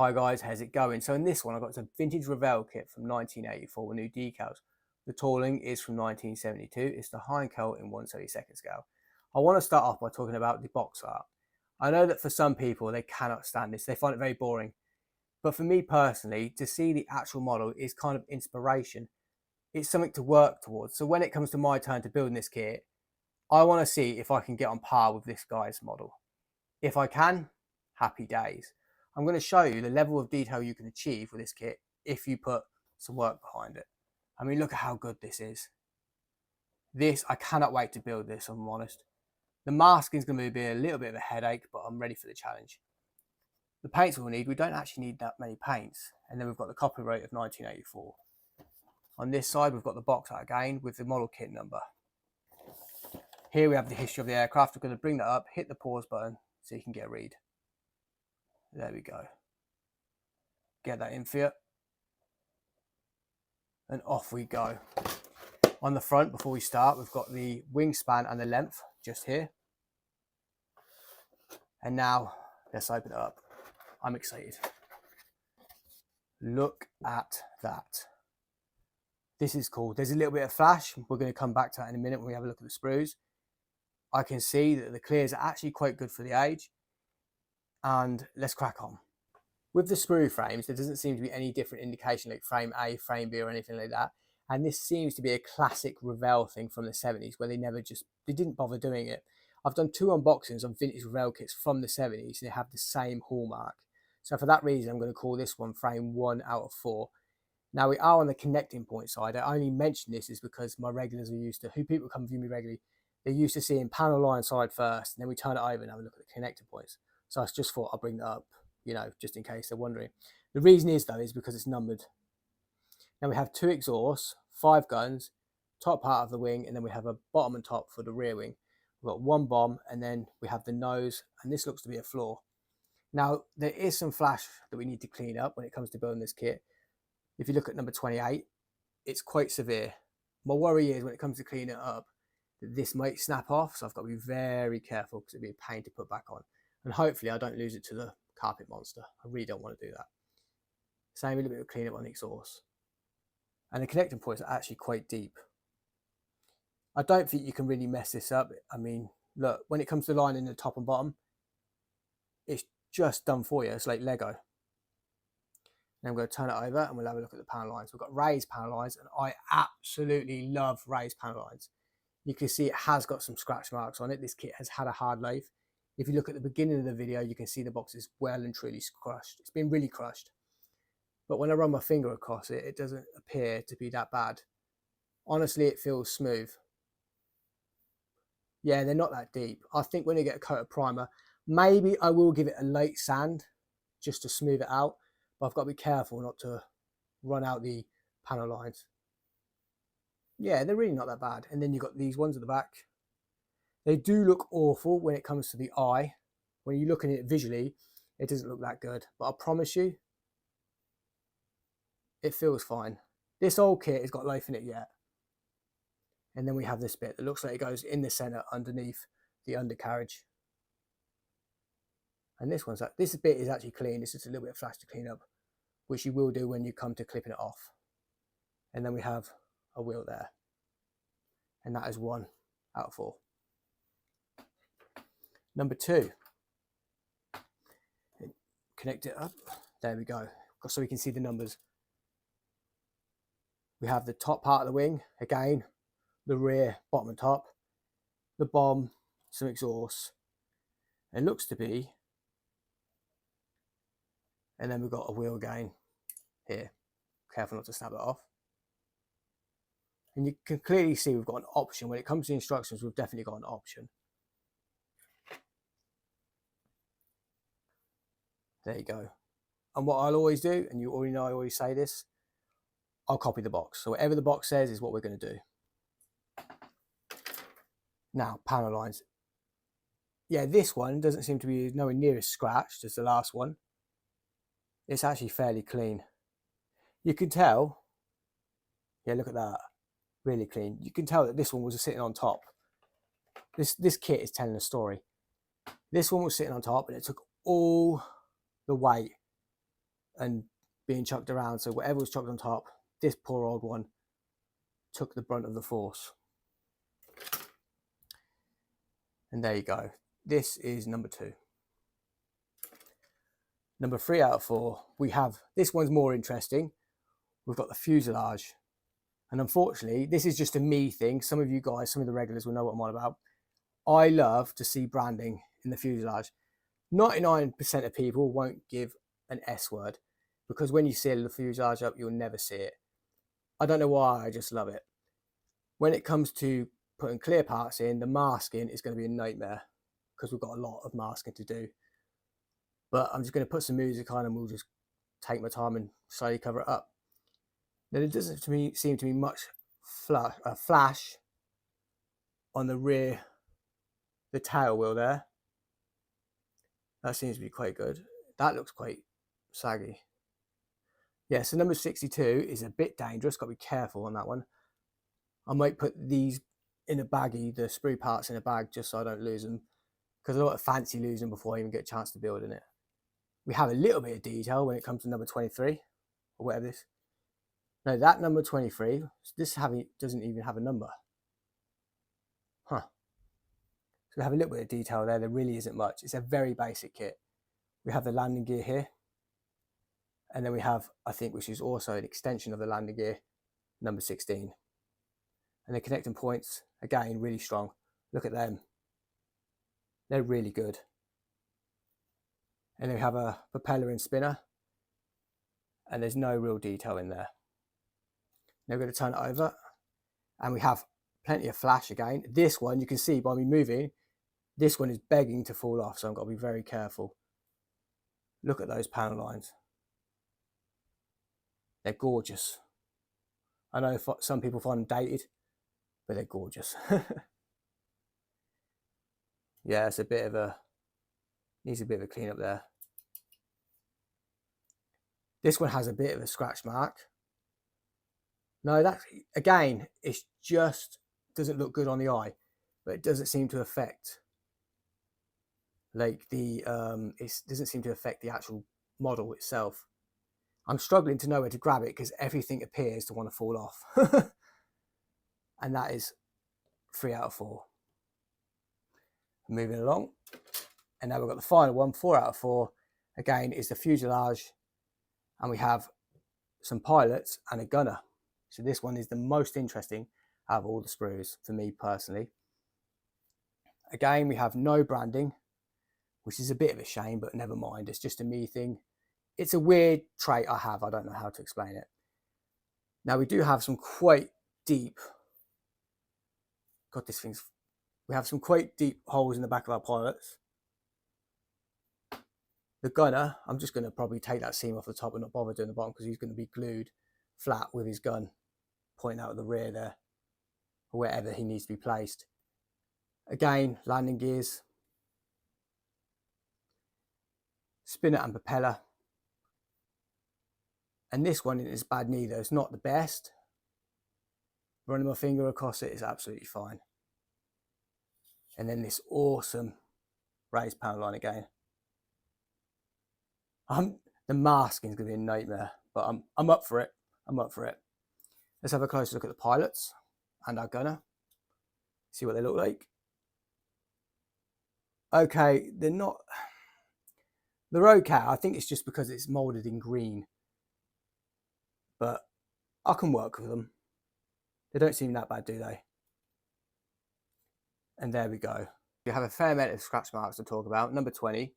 Hi guys, how's it going? So in this one, I've got some vintage Revell kit from 1984 with new decals. The tooling is from 1972. It's the Heinkel in 1/72 scale. I want to start off by talking about the box art. I know that for some people, they cannot stand this. They find it very boring. But for me personally, to see the actual model is kind of inspiration. It's something to work towards. So when it comes to my turn to building this kit, I want to see if I can get on par with this guy's model. If I can, happy days. I'm going to show you the level of detail you can achieve with this kit if you put some work behind it. I mean, look at how good this is. I cannot wait to build this, if I'm honest. The masking is going to be a little bit of a headache, but I'm ready for the challenge. The paints we'll need, we don't actually need that many paints. And then we've got the copyright of 1984. On this side, we've got the box art again with the model kit number. Here we have the history of the aircraft. We're going to bring that up, hit the pause button so you can get a read. There we go. Get that in for you. And off we go. On the front, before we start, we've got the wingspan and the length just here. And now let's open it up. I'm excited. Look at that. This is cool. There's a little bit of flash. We're going to come back to that in a minute when we have a look at the sprues. I can see that the clears are actually quite good for the age. And let's crack on. With the sprue frames, there doesn't seem to be any different indication like frame A, frame B or anything like that. And this seems to be a classic Revell thing from the 70s where they didn't bother doing it. I've done 2 unboxings on vintage Revell kits from the 70s and they have the same hallmark. So for that reason, I'm going to call this one frame 1 out of 4. Now we are on the connecting point side. I only mention this is because my regulars are used to, who people come view me regularly, they're used to seeing panel line side first and then we turn it over and have a look at the connecting points. So I just thought I'd bring that up, you know, just in case they're wondering. The reason is though, is because it's numbered. Now we have 2 exhausts, 5 guns, top part of the wing, and then we have a bottom and top for the rear wing. We've got 1 bomb, and then we have the nose, and this looks to be a floor. Now, there is some flash that we need to clean up when it comes to building this kit. If you look at number 28, it's quite severe. My worry is when it comes to cleaning it up, that this might snap off, so I've got to be very careful because it'd be a pain to put back on. And hopefully I don't lose it to the carpet monster. I really don't want to do that. Same, a little bit of cleanup on the exhaust. And the connecting points are actually quite deep. I don't think you can really mess this up. I mean, look, when it comes to lining the top and bottom, it's just done for you. It's like Lego. Now I'm going to turn it over and we'll have a look at the panel lines. We've got raised panel lines and I absolutely love raised panel lines. You can see it has got some scratch marks on it. This kit has had a hard life. If you look at the beginning of the video, you can see the box is well and truly crushed. It's been really crushed. But when I run my finger across it, it doesn't appear to be that bad. Honestly, it feels smooth. Yeah, they're not that deep. I think when you get a coat of primer, maybe I will give it a light sand just to smooth it out. But I've got to be careful not to run out the panel lines. Yeah, they're really not that bad. And then you've got these ones at the back. They do look awful when it comes to the eye. When you're looking at it visually, it doesn't look that good. But I promise you, it feels fine. This old kit has got life in it yet. And then we have this bit that looks like it goes in the center underneath the undercarriage. And this bit is actually clean. This is a little bit of flash to clean up, which you will do when you come to clipping it off. And then we have a wheel there. And that is 1 out of 4. Number 2. Connect it up. There we go. So we can see the numbers. We have the top part of the wing, again, the rear, bottom and top, the bomb, some exhaust. It looks to be. And then we've got a wheel again here. Careful not to snap it off. And you can clearly see we've got an option. When it comes to instructions, we've definitely got an option. There you go. And what I'll always do, and you already know I always say this, I'll copy the box. So whatever the box says is what we're going to do. Now, panel lines. Yeah, this one doesn't seem to be nowhere near as scratched as the last one. It's actually fairly clean. You can tell, yeah, look at that, really clean. You can tell that this one was sitting on top. This kit is telling a story. This one was sitting on top and it took all the weight and being chucked around. So whatever was chucked on top, this poor old one took the brunt of the force. And there you go. This is number 2. Number 3 out of 4, we have, this one's more interesting. We've got the fuselage. And unfortunately, this is just a me thing. Some of you guys, some of the regulars will know what I'm on about. I love to see branding in the fuselage. 99% of people won't give an S word, because when you seal the fuselage up, you'll never see it. I don't know why, I just love it. When it comes to putting clear parts in, the masking is going to be a nightmare because we've got a lot of masking to do. But I'm just going to put some music on and we'll just take my time and slowly cover it up. Now, there doesn't seem to be much flash on the rear, the tail wheel there. That seems to be quite good. That looks quite saggy. Yeah, so number 62 is a bit dangerous. Got to be careful on that one. I might put these in a baggie, the sprue parts in a bag, just so I don't lose them, because I don't fancy losing them before I even get a chance to build in it. We have a little bit of detail when it comes to number 23, or whatever this. No, that number 23, this doesn't even have a number. Huh. So we have a little bit of detail there. There really isn't much. It's a very basic kit. We have the landing gear here. And then we have, I think, which is also an extension of the landing gear, number 16. And the connecting points, again, really strong. Look at them. They're really good. And then we have a propeller and spinner. And there's no real detail in there. Now we're going to turn it over. And we have plenty of flash again. This one, you can see by me moving, this one is begging to fall off. So I've got to be very careful. Look at those panel lines. They're gorgeous. I know some people find them dated, but they're gorgeous. Yeah, it's needs a bit of a clean up there. This one has a bit of a scratch mark. No, that, again, it's just doesn't look good on the eye, but it doesn't seem to affect, like, it doesn't seem to affect the actual model itself. I'm struggling to know where to grab it because everything appears to want to fall off. And that is 3 out of 4. Moving along. And now we've got the final one, 4 out of 4. Again, is the fuselage. And we have some pilots and a gunner. So this one is the most interesting out of all the sprues for me personally. Again, we have no branding, which is a bit of a shame, but never mind. It's just a me thing. It's a weird trait I have. I don't know how to explain it. Now we do have some quite deep, we have some quite deep holes in the back of our pilots. The gunner, I'm just going to probably take that seam off the top and not bother doing the bottom because he's going to be glued flat with his gun pointing out the rear there, or wherever he needs to be placed. Again, landing gears, spinner and propeller. And this one isn't as bad neither. It's not the best. Running my finger across it is absolutely fine. And then this awesome raised panel line again. The masking is going to be a nightmare, but I'm up for it. I'm up for it. Let's have a closer look at the pilots and our gunner. See what they look like. Okay, they're okay. I think it's just because it's molded in green. But I can work with them. They don't seem that bad, do they? And there we go. You have a fair amount of scratch marks to talk about. Number 20,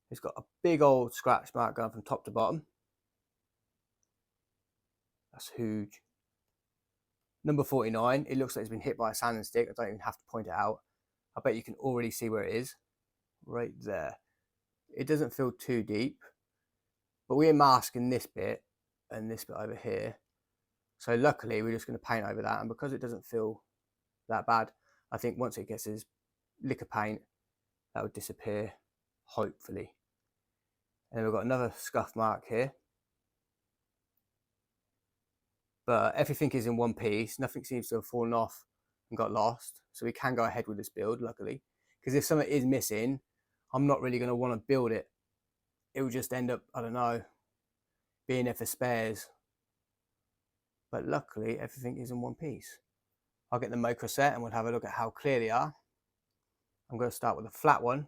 it's got a big old scratch mark going from top to bottom. That's huge. Number 49, it looks like it's been hit by a sanding stick. I don't even have to point it out. I bet you can already see where it is. Right there. It doesn't feel too deep. But we're masking this bit and this bit over here. So luckily we're just going to paint over that, and because it doesn't feel that bad, I think once it gets this lick of paint, that would disappear, hopefully. And then we've got another scuff mark here. But everything is in one piece. Nothing seems to have fallen off and got lost. So we can go ahead with this build, luckily. Because if something is missing, I'm not really going to want to build it. It will just end up, I don't know, being there for spares. But luckily, everything is in one piece. I'll get the micro set and we'll have a look at how clear they are. I'm going to start with a flat one,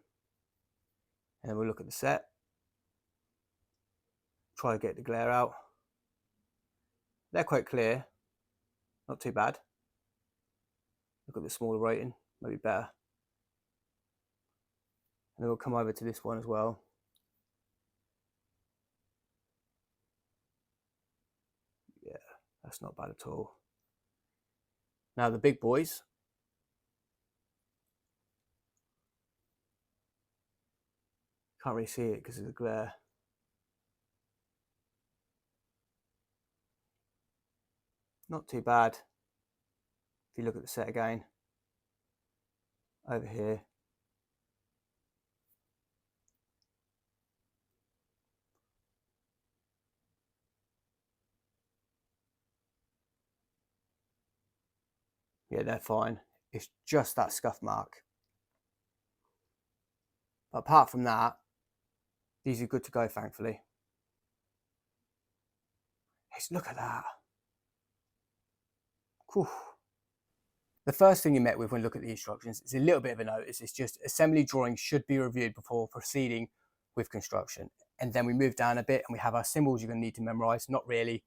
and then we'll look at the set. Try to get the glare out. They're quite clear, not too bad. Look at the smaller rating, maybe better. And then we'll come over to this one as well. Yeah, that's not bad at all. Now the big boys. Can't really see it because of the glare. Not too bad. If you look at the set again, over here. Yeah, they're fine. It's just that scuff mark. But apart from that, these are good to go, thankfully. Look at that. Whew. The first thing you're met with when you look at the instructions is a little bit of a notice. It's just assembly drawings should be reviewed before proceeding with construction. And then we move down a bit and we have our symbols you're going to need to memorize. Not really,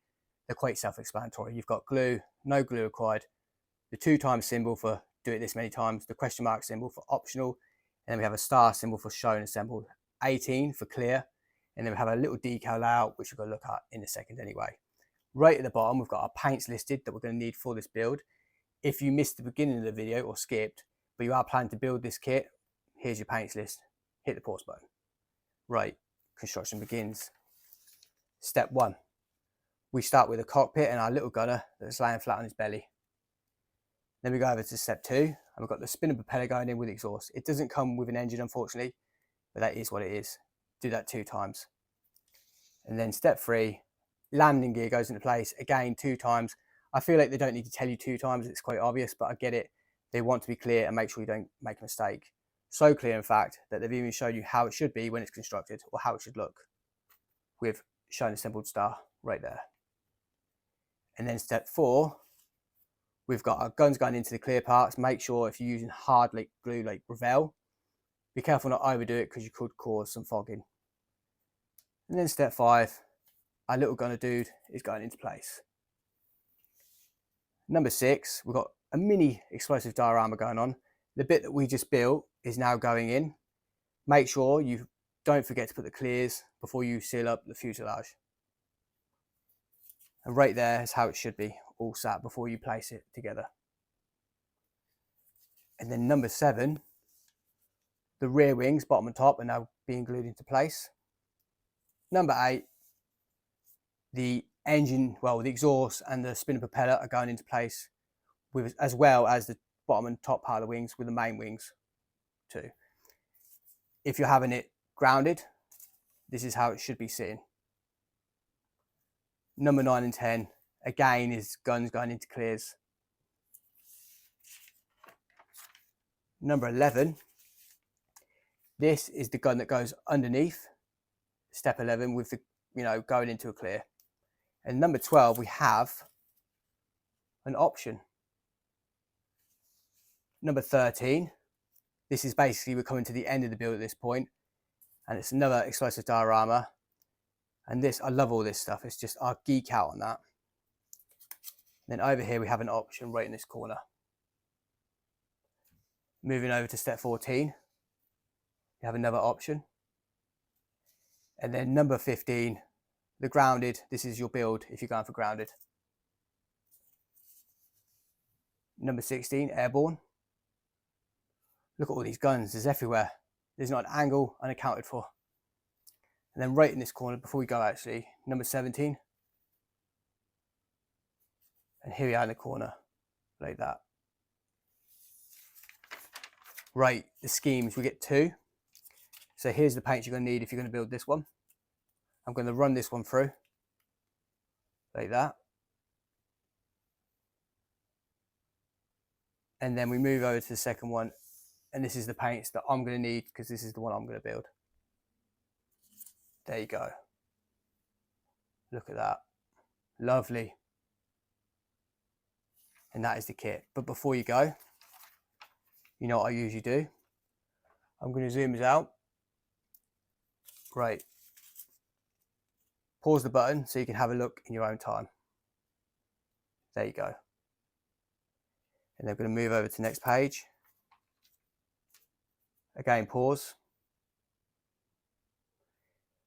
they're quite self-explanatory. You've got glue, no glue required, the 2x symbol for do it this many times, the question mark symbol for optional, and then we have a star symbol for shown assembled, 18 for clear, and then we have a little decal layout, which we're going to look at in a second anyway. Right at the bottom, we've got our paints listed that we're going to need for this build. If you missed the beginning of the video or skipped, but you are planning to build this kit, here's your paints list. Hit the pause button. Right, construction begins. Step 1. We start with a cockpit and our little gunner that's laying flat on his belly. Then we go over to step 2, and we've got the spinner propeller going in with exhaust. It doesn't come with an engine, unfortunately, but that is what it is. Do that 2 times. And then step 3, landing gear goes into place, again 2 times. I feel like they don't need to tell you 2 times, it's quite obvious, but I get it. They want to be clear and make sure you don't make a mistake. So clear, in fact, that they've even showed you how it should be when it's constructed, or how it should look, with shown assembled star right there. And then step 4, we've got our guns going into the clear parts. Make sure if you're using hard glue like Revell, be careful not to overdo it because you could cause some fogging. And then step 5, our little gunner dude is going into place. Number 6, we've got a mini explosive diorama going on. The bit that we just built is now going in. Make sure you don't forget to put the clears before you seal up the fuselage. And right there is how it should be, all sat before you place it together. And then number 7, the rear wings, bottom and top, are now being glued into place. Number 8, the engine, well, the exhaust and the spinner propeller are going into place, with, as well as the bottom and top part of the wings with the main wings too. If you're having it grounded, this is how it should be sitting. Number 9 and 10, again, is guns going into clears. Number 11, this is the gun that goes underneath, step 11, with the, going into a clear. And number 12, we have an option. Number 13, this is basically, we're coming to the end of the build at this point, and it's another explosive diorama. And this, I love all this stuff. It's just, I geek out on that. Then over here, we have an option right in this corner. Moving over to step 14, you have another option. And then number 15, the grounded, this is your build if you're going for grounded. Number 16, airborne. Look at all these guns, there's everywhere. There's not an angle unaccounted for. And then right in this corner, before we go actually, number 17. And here we are in the corner, like that. Right, the schemes, we get 2. So here's the paints you're going to need if you're going to build this one. I'm going to run this one through, like that. And then we move over to the second one, and this is the paints that I'm going to need because this is the one I'm going to build. There you go. Look at that. Lovely. And that is the kit. But before you go, you know what I usually do? I'm going to zoom this out. Great. Pause the button so you can have a look in your own time. There you go. And then we're going to move over to the next page. Again, pause.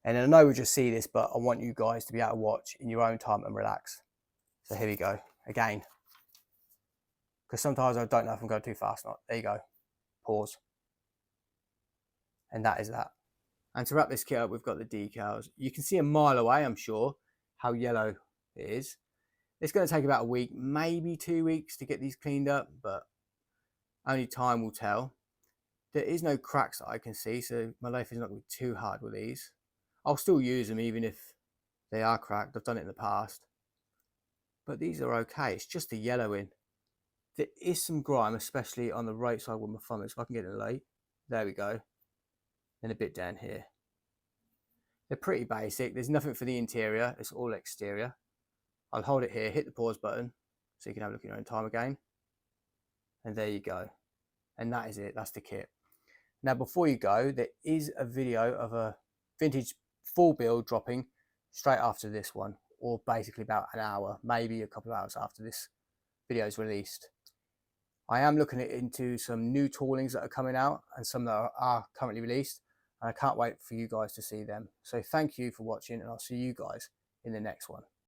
And I know we just see this, but I want you guys to be able to watch in your own time and relax. So here we go. Again. Because sometimes I don't know if I'm going too fast or not. There you go. Pause. And that is that. And to wrap this kit up, we've got the decals. You can see a mile away, I'm sure, how yellow it is. It's going to take about a week, maybe 2 weeks to get these cleaned up, but only time will tell. There is no cracks that I can see, so my life is not going to be too hard with these. I'll still use them even if they are cracked. I've done it in the past. But these are okay. It's just the yellowing. There is some grime, especially on the right side where my thumb is. If I can get it light. There we go. And a bit down here. They're pretty basic. There's nothing for the interior. It's all exterior. I'll hold it here, hit the pause button, so you can have a look at your own time again. And there you go. And that is it. That's the kit. Now, before you go, there is a video of a vintage full build dropping straight after this one, or basically about an hour, maybe a couple of hours after this video is released. I am looking into some new toolings that are coming out and some that are currently released, and I can't wait for you guys to see them. So thank you for watching, and I'll see you guys in the next one.